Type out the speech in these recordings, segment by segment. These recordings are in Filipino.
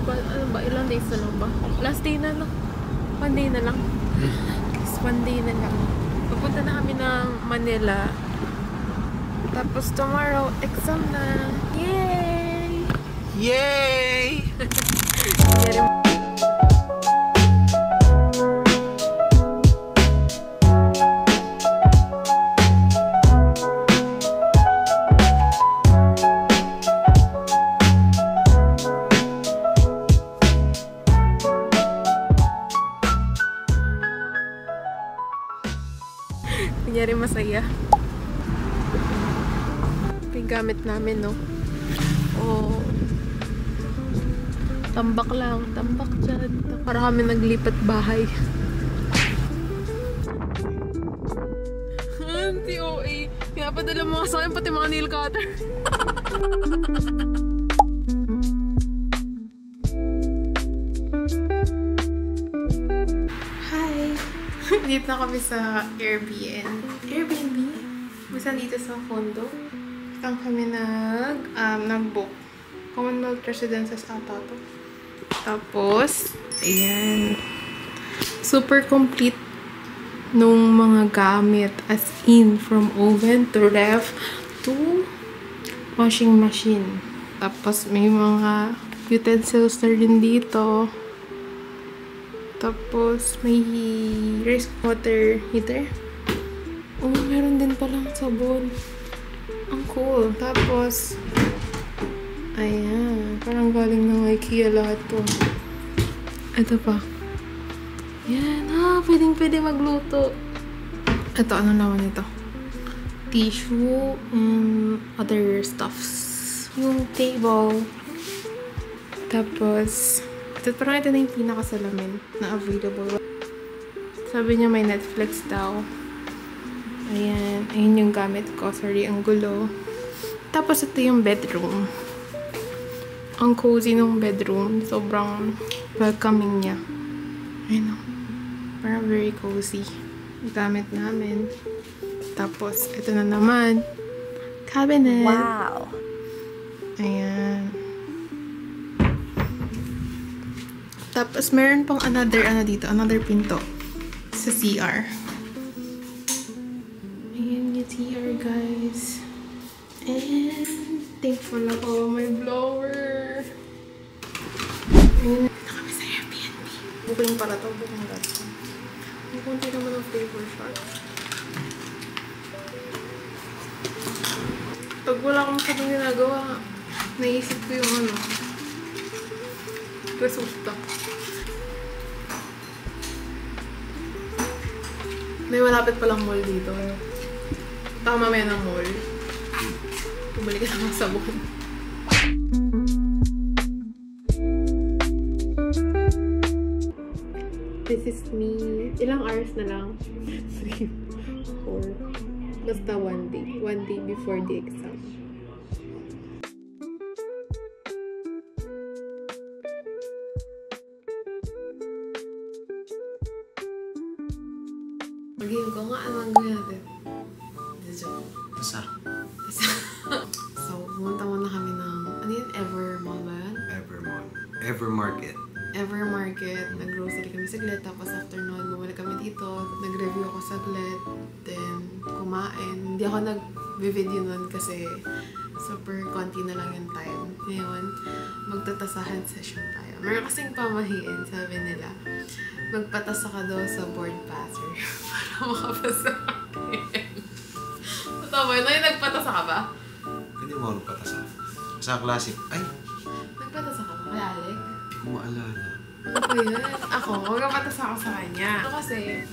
ba? Ano ba? Ilang days na lang ba? Last day na lang. One day na lang. Yes, one day na lang. Pupunta na kami ng Manila. Tapos tomorrow, exam na. Yay! Yay! Kunyari masaya. Yung gamit namin, no? Oh. Tambak lang. Tambak dyan. Para kami naglipat bahay. TOA. Pinapadala mo sa akin pati mga nail cutter. Hi! Dito na kami sa Airbnb. Basta dito sa condo. Saan kami nag-book. Commonwealth Residences ata to. Tapos, ayan. Super complete nung mga gamit. As in, from oven to ref to washing machine. Tapos, may mga utensils na rin dito. Tapos, may rice water heater. Oh, meron din palang sabon. Ang cool. Tapos, ayan. Parang galing ng IKEA lahat to. Ito pa. Yan. Pwedeng magluto. Ito, ano naman ito? Tissue and other stuffs. Yung table. Tapos, parang ito na yung pinakasalamin na available. Sabi niya may Netflix daw. Ayan. Ayun yung gamit ko. Sorry, ang gulo. Tapos ito yung bedroom. Ang cozy ng bedroom. Sobrang welcoming niya. Ayun o. Parang very cozy. Gamit namin. Tapos, ito na naman. Cabinet. Wow! Ayan. Tapos, meron pang another pinto sa CR. Ayan yung CR, guys. And, thankful ako, may blower. Ayan na kami sa Airbnb. Booking pala to, booking dati. Ang kunti naman ang flavor shot. Pag wala akong masyadong ginagawa, naisip ko yung resulta. May malapit palang mall dito. Tama mamaya ng mall. Bumalik ka ng sabon. This is me. Ilang hours na lang? 3, 4. Basta one day. One day before the exam. Mag-game ko nga. Anong gawin natin? Basta. So, pumunta muna kami ng, ano yun? Evermall ba yan? Evermarket. Evermarket. Nag-grocery kami saglit. Tapos after nun, bumalik kami dito. Nag-review ako saglit. Then, kumain. Hindi ako nag-video nun kasi super konti na lang yung time. Ngayon, magtatasahan session tayo. Meron kasing pamahiin, sabi nila. Magpatasa ka daw sa board passer para makapasa akin. Totoo ba yun? Ay, nagpatasa ka ba? Hindi mo magpatasa. Sa classic. Ay! Nagpatasa ka ba? Kay Alec? Hindi ko maalala. Ano ba yun? Ako, magpatasa ako sa kanya. Ito kasi,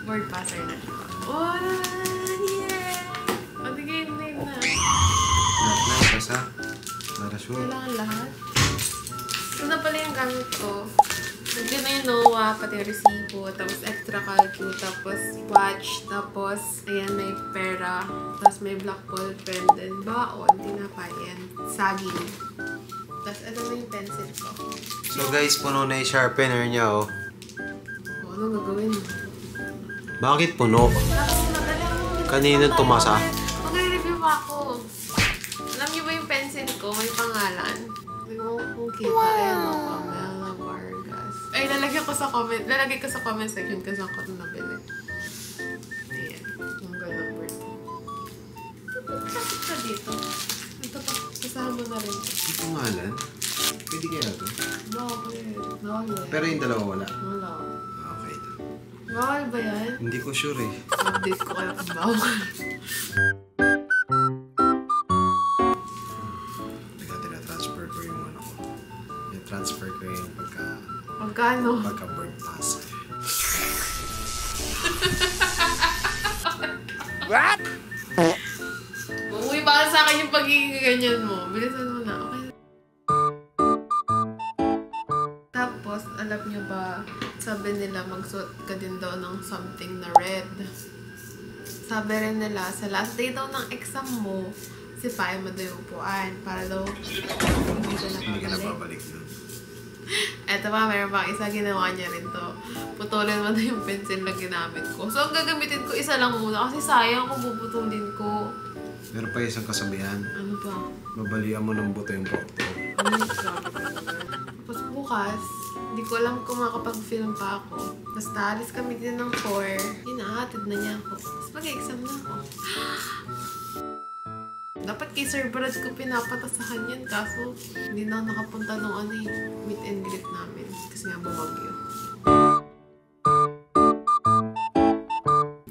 board passer na siya. Oh, yeah! O, di game na. Lahat na, pasa. Para sure. Kailangan lahat. Ito na pala yung gamit ko. Nandiyan na yung NOAA, pati yung resibo, tapos extra calcu, tapos watch, tapos ayan may pera, tapos may black ball pen, then baon, tinapay, and saging. Tapos ito na yung pencil ko. So guys, puno na yung sharpener niya, oh. O, ano gagawin mo? Bakit puno? Tapos madali ako. Kanina tumasa. Magre-review ako. Alam niyo ba yung pencil ko? May pangalan. Hindi ko kung kita. sa comment, lalagay ko sa comment section kasi saan ko ito nabili. Ayan, yung ganang bird. Bakit ka dito? Ito pa, kasama mo na rin. Hindi pangalan? Pwede kaya ito? Bakit? Bawal. Pero yung dalawa wala. Wala. Okay. Bawal ba yan? Hindi ko sure eh. Update ko kaya kung bawal. Transfer ko yung ano ko. Yung transfer ko yung Magkano? pagka-bird pass. What? Umuwi ba sa akin yung pagiging ganyan mo? Bilisan mo na, okay? Tapos, alam nyo ba, sabi nila magsuot ka din daw ng something na red. Sabi rin nila, sa last day daw ng exam mo, sipain mo daw yung upuan para daw hindi ka nababalik na. Eto pa, mayroon pa isa, ginawa niya rin to. Putulin mo na yung pencil na ginamit ko. So, ang gagamitin ko, isa lang muna kasi sayang kung puputulin ko. Meron pa isang kasabihan. Ano ba? Babalian mo ng buto yung photo. Ano yung Tapos bukas, hindi ko alam kung makapag-film pa ako. Basta alis kami din ng 4. Hinahatid na niya ako. Tapos mag-exam na ako. Dapat kay Sir Brad ko pinapatasahan yan. Kaso, hindi na ako nakapunta nung meet and greet namin. Kasi nga bumagyo.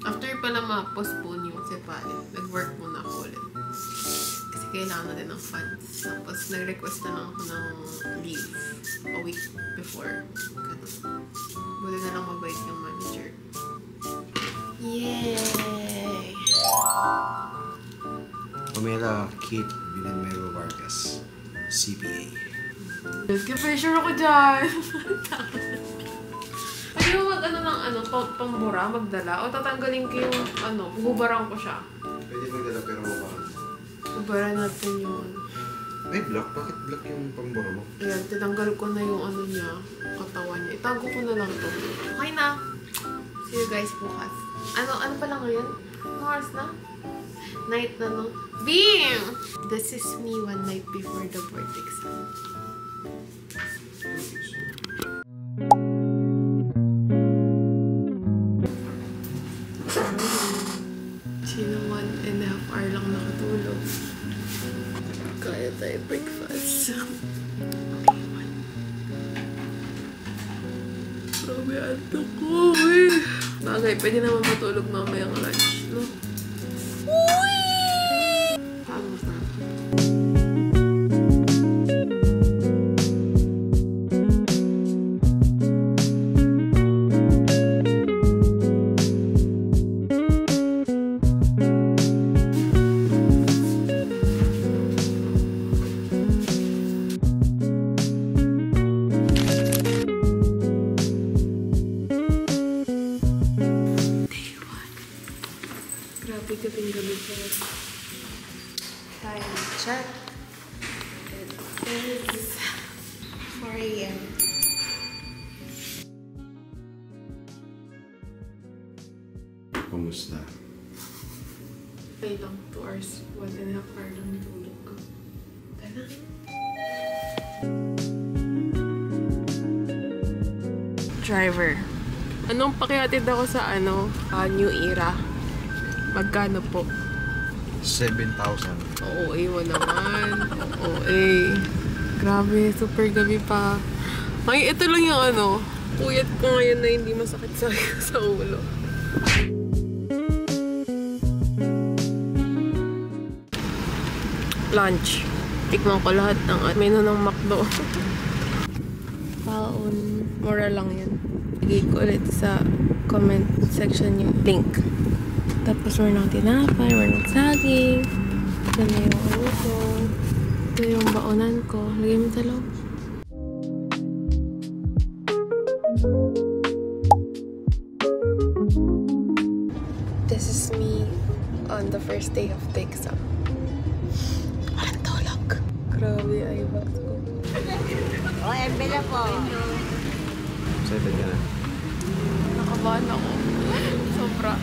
After pala ma-postpone yung Sepalin, nag-work muna ako ulit. Kasi kailangan na din ng funds. Tapos, nag-request na lang ako ng leave a week before. Ganun. Buti na lang mabait yung manager. Yay! Pamela Kate Binanmero Vargas, CPA. Nag-pressure ako dyan! Pwede mo pambura, magdala? O tatanggalin ko yung huhubaran ko siya? Pwede magdala pero mabaka. Hubaran natin yung Ay, black? Bakit black yung pambura mo? Ayan, tinanggal ko na yung niya, katawan niya. Itago ko na lang to. Okay na! See you guys bukas. Ano pa lang ngayon? Anong oras na? Night na, no? Bing! This is me one night before the board exam. Sino 1.5 hour lang nakatulog. Kaya tayo breakfast. Okay, one. Grabe, antok ko, eh. Bagay, pwede naman matulog mamayang lunch, no? Pagod na. Grabe gabi po. Time check. It is 4 a.m. Kumusta? Okay lang, 2 hours. 1.5 hour lang tulog ko. Tara. Driver. Anong pakihatid ako sa New Era? Magkano po? 7,000. Oo, mo naman. Oo, grabe, super gabi pa. Ay, ito lang yung puyat ko ngayon na hindi masakit sa ulo. Lunch. Tikman ko lahat ng menu ng McDo. Paon. Mura lang yun. Lagay ko ulit sa comment section yung link. Tapos meron ng tinapay, meron ng saging. Ito na yung ko. Ito yung baonan ko. Lagay mo sa loob. This is me on the first day of the exam. Walang tulog. Grabe, ay bags ko. Embela po. Excited ka na? Nakabahan ako. Sobra.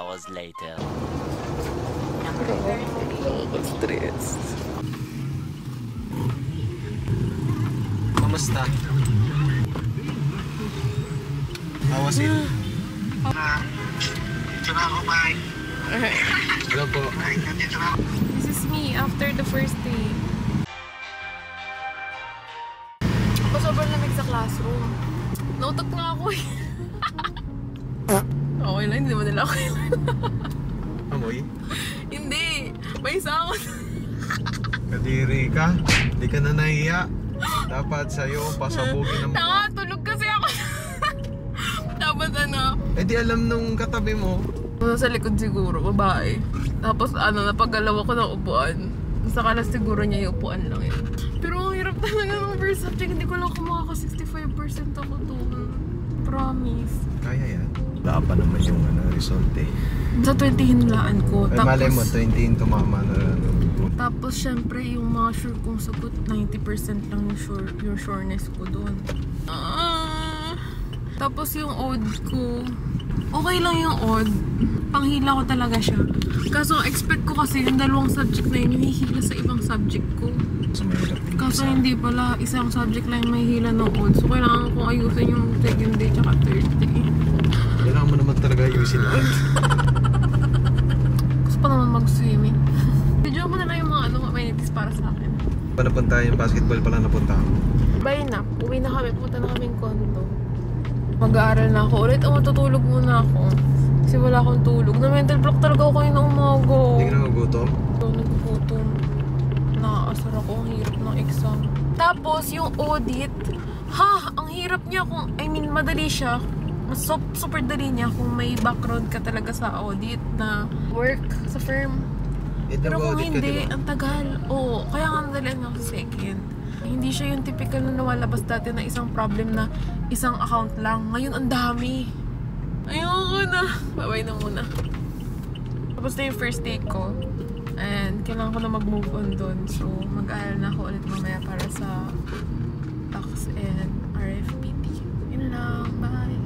hours later. It's stress. Kamusta? How was it? Dito na ako, bye. Hello po. Dito na ako. This is me after the first day. Ako sobrang lamig sa classroom. Nautot nga ako eh. Okay lang, hindi naman nila okay lang. Amoy? Hindi! May sakot. Kadiri ka. Hindi ka na nahiya. Dapat sa'yo pasabugin ng mga... Nakatulog kasi ako. Tapos ano? Eh di alam nung katabi mo. Nasa likod siguro, babae. Tapos ano, napagalaw ako ng upuan. Sa kalas siguro niya yung upuan lang yun. Pero ang hirap talaga ng first subject. Hindi ko lang kumaka 65% ako doon. Promise. Kaya yan. Wala pa naman yung result eh. Sa 20 hinulaan ko. Ay, malay mo, 20 yung tumama na Tapos syempre yung mga sure kong sagot, 90% lang yung sureness ko doon. Tapos yung odd ko, okay lang yung odd. Panghila ko talaga siya. Kaso expect ko kasi yung dalawang subject na yun, yung hihila sa ibang subject ko. So mahirap din. Kaso hindi pala, isang subject lang yung may hila ng odd. So kailangan kong ayusin yung second day tsaka third day. Kailangan mo naman talaga ayusin odd. Gusto pa naman mag-swimming. Video mo na lang yung mga amenities para sa akin. Pa napunta yung basketball pala napunta ako. Bye na, uwi na kami, punta na kaming condo. Mag-aaral na ako ulit o matutulog muna ako. Kasi wala akong tulog. Na mental block talaga ako kayo ng umaga. Hindi ka na magutom? So, naggugutom. Nakaasar ako, ang hirap ng exam. Tapos, yung audit, ang hirap niya kung, madali siya. Mas super dali niya kung may background ka talaga sa audit na work sa firm. Pero kung hindi, ang tagal. Oo, kaya nga nadalian ako sa second. Hindi siya yung typical na nawalabas dati na isang problem na isang account lang. Ngayon, ang dami. Ayoko na. Bye-bye na muna. Tapos na yung first day ko. And kailangan ko na mag-move on dun. So, mag-aaral na ako ulit mamaya para sa tax and RFPT. Yun lang. Bye!